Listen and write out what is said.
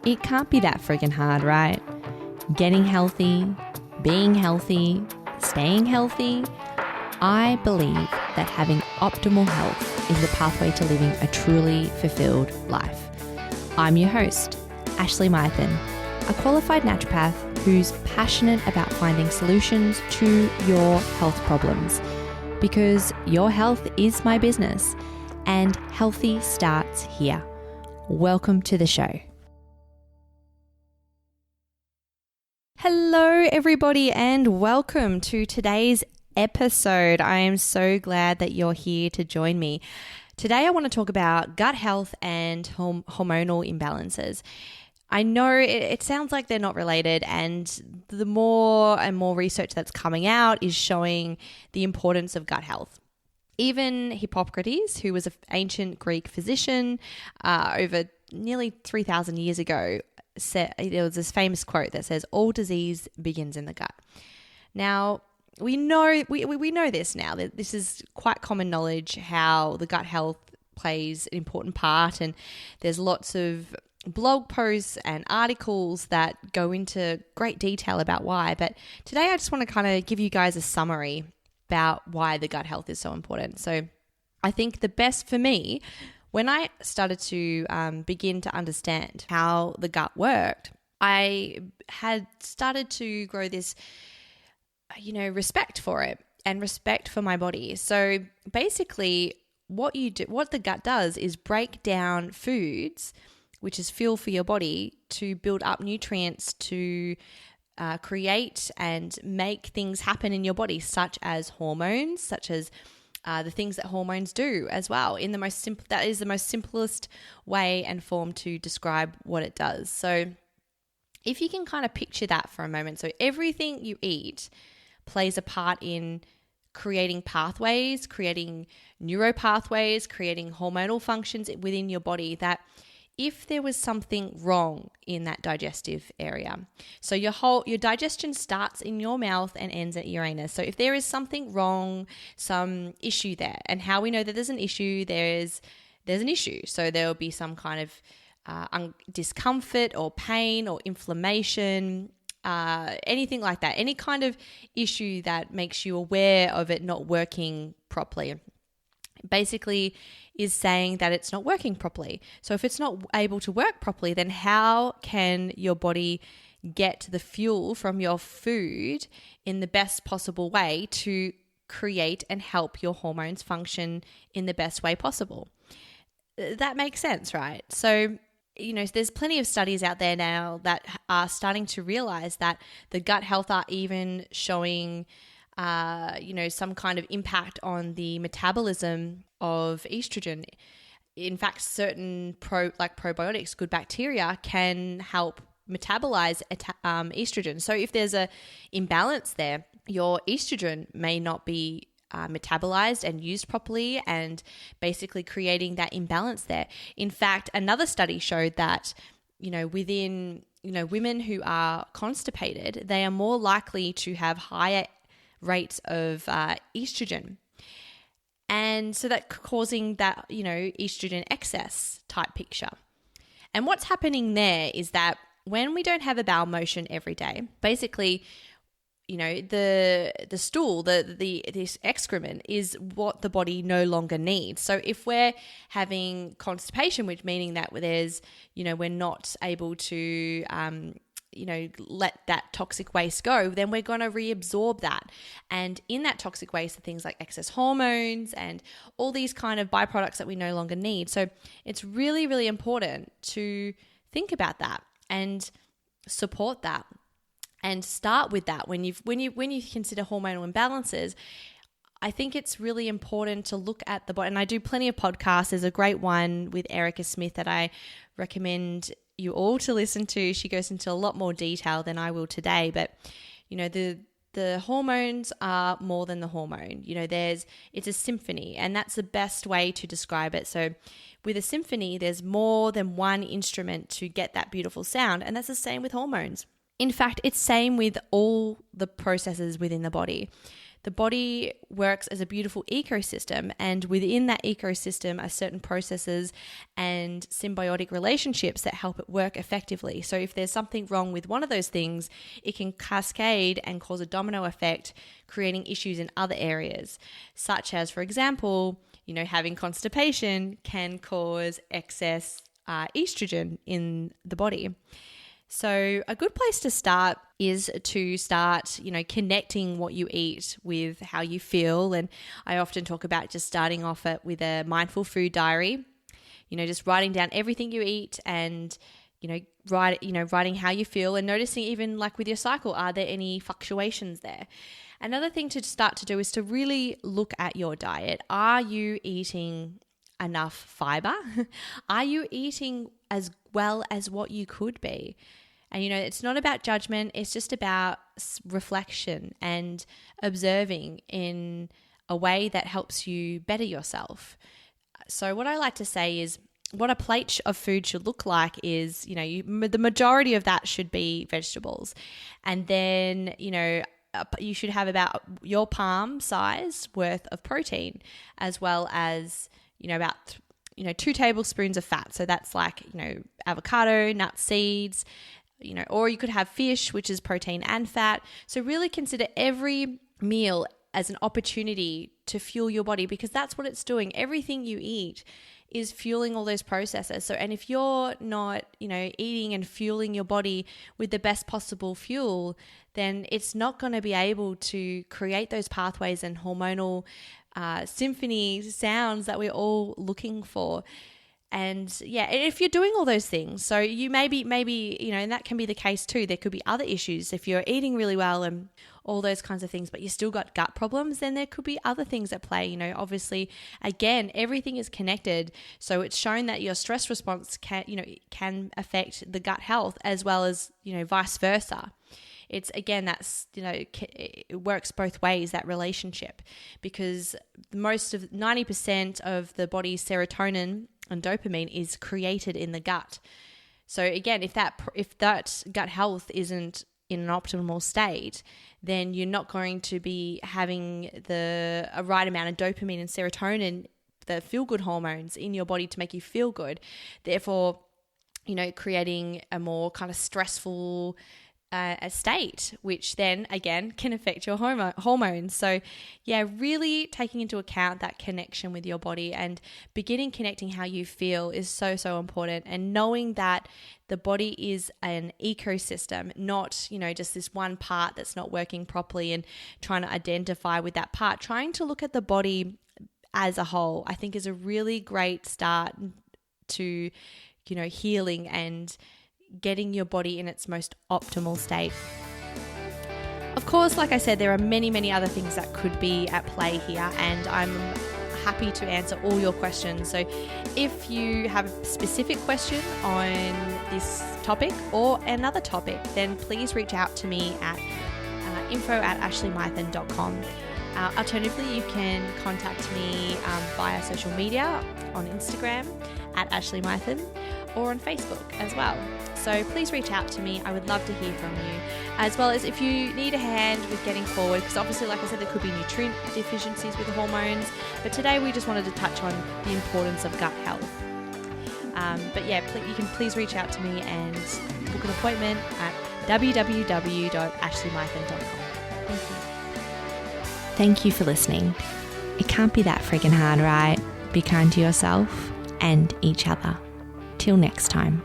It can't be that friggin' hard, right? Getting healthy, being healthy, staying healthy. I believe that having optimal health is the pathway to living a truly fulfilled life. I'm your host, Ashleigh Mythen, a qualified naturopath who's passionate about finding solutions to your health problems, because your health is my business and healthy starts here. Welcome to the show. Hello, everybody, and welcome to today's episode. I am so glad that you're here to join me. Today, I want to talk about gut health and hormonal imbalances. I know it sounds like they're not related, and the more and more research that's coming out is showing the importance of gut health. Even Hippocrates, who was an ancient Greek physician over nearly 3,000 years ago, said, there was this famous quote that says, "All disease begins in the gut." Now, we know this now. That this is quite common knowledge how the gut health plays an important part, and there's lots of blog posts and articles that go into great detail about why. But today I just want to kind of give you guys a summary about why the gut health is so important. So I think the best for me, when I started to begin to understand how the gut worked, I had started to grow this, respect for it and respect for my body. So basically what the gut does is break down foods, which is fuel for your body, to build up nutrients to create and make things happen in your body, such as hormones, such as the things that hormones do as well. That is the most simplest way and form to describe what it does. So if you can kind of picture that for a moment, so everything you eat plays a part in creating pathways, creating neuropathways, creating hormonal functions within your body, that if there was something wrong in that digestive area, so your digestion starts in your mouth and ends at your anus. So if there is something wrong, some issue there, and how we know that there's an issue, there's an issue. So there will be some kind of discomfort or pain or inflammation, anything like that, any kind of issue that makes you aware of it not working properly. Basically is saying that it's not working properly. So if it's not able to work properly, then how can your body get the fuel from your food in the best possible way to create and help your hormones function in the best way possible? That makes sense, right? So, there's plenty of studies out there now that are starting to realize that the gut health are even showing some kind of impact on the metabolism of estrogen. In fact, certain probiotics, good bacteria, can help metabolize estrogen. So if there's a imbalance there, your estrogen may not be metabolized and used properly, and basically creating that imbalance there. In fact, another study showed that, within, women who are constipated, they are more likely to have higher rates of estrogen. And so that causing that, estrogen excess type picture. And what's happening there is that when we don't have a bowel motion every day, basically, the stool, this excrement is what the body no longer needs. So if we're having constipation, which meaning that there's, we're not able to let that toxic waste go, then we're going to reabsorb that. And in that toxic waste are things like excess hormones and all these kind of byproducts that we no longer need. So it's really, really important to think about that and support that and start with that. When you consider hormonal imbalances, I think it's really important to look at the body. And I do plenty of podcasts. There's a great one with Erica Smith that I recommend you all to listen to. She goes into a lot more detail than I will today, but the hormones are more than the hormone. It's a symphony, and that's the best way to describe it. So with a symphony, there's more than one instrument to get that beautiful sound, and that's the same with hormones. In fact, it's same with all the processes within the body. The body works as a beautiful ecosystem, and within that ecosystem are certain processes and symbiotic relationships that help it work effectively. So if there's something wrong with one of those things, it can cascade and cause a domino effect, creating issues in other areas, such as, for example, having constipation can cause excess estrogen in the body. So a good place to start is to start, connecting what you eat with how you feel. And I often talk about just starting off with a mindful food diary, just writing down everything you eat and, writing how you feel and noticing even like with your cycle, are there any fluctuations there? Another thing to start to do is to really look at your diet. Are you eating enough fiber? Are you eating as well as what you could be? And, it's not about judgment. It's just about reflection and observing in a way that helps you better yourself. So what I like to say is what a plate of food should look like is, the majority of that should be vegetables. And then, you should have about your palm size worth of protein, as well as, about 2 tablespoons of fat. So that's like, avocado, nuts, seeds, or you could have fish, which is protein and fat. So really consider every meal as an opportunity to fuel your body, because that's what it's doing. Everything you eat is fueling all those processes. So, and if you're not, eating and fueling your body with the best possible fuel, then it's not going to be able to create those pathways and hormonal symphony sounds that we're all looking for. And if you're doing all those things, so you maybe, and that can be the case too. There could be other issues. If you're eating really well and all those kinds of things, but you still got gut problems, then there could be other things at play. Obviously, again, everything is connected. So it's shown that your stress response can affect the gut health as well as, vice versa. It's that's, it works both ways, that relationship, because 90% of the body's serotonin and dopamine is created in the gut. So again, if that gut health isn't in an optimal state, then you're not going to be having a right amount of dopamine and serotonin, the feel-good hormones in your body to make you feel good. Therefore, creating a more kind of stressful a state, which then again can affect your hormones. So really taking into account that connection with your body and beginning connecting how you feel is so, so important. And knowing that the body is an ecosystem, not, just this one part that's not working properly, and trying to identify with that part, trying to look at the body as a whole, I think is a really great start to, healing and getting your body in its most optimal state. Of course, like I said, there are many, many other things that could be at play here, and I'm happy to answer all your questions. So if you have a specific question on this topic or another topic, then please reach out to me at info@ashleighmythen.com. Alternatively, you can contact me via social media on Instagram @Ashleigh Mythen or on Facebook as well. So please reach out to me. I would love to hear from you, as well as if you need a hand with getting forward, because obviously, like I said, there could be nutrient deficiencies with the hormones, but today we just wanted to touch on the importance of gut health. You can please reach out to me and book an appointment at www.ashleighmythen.com. Thank you. Thank you for listening. It can't be that friggin' hard, right? Be kind to yourself and each other. Till next time.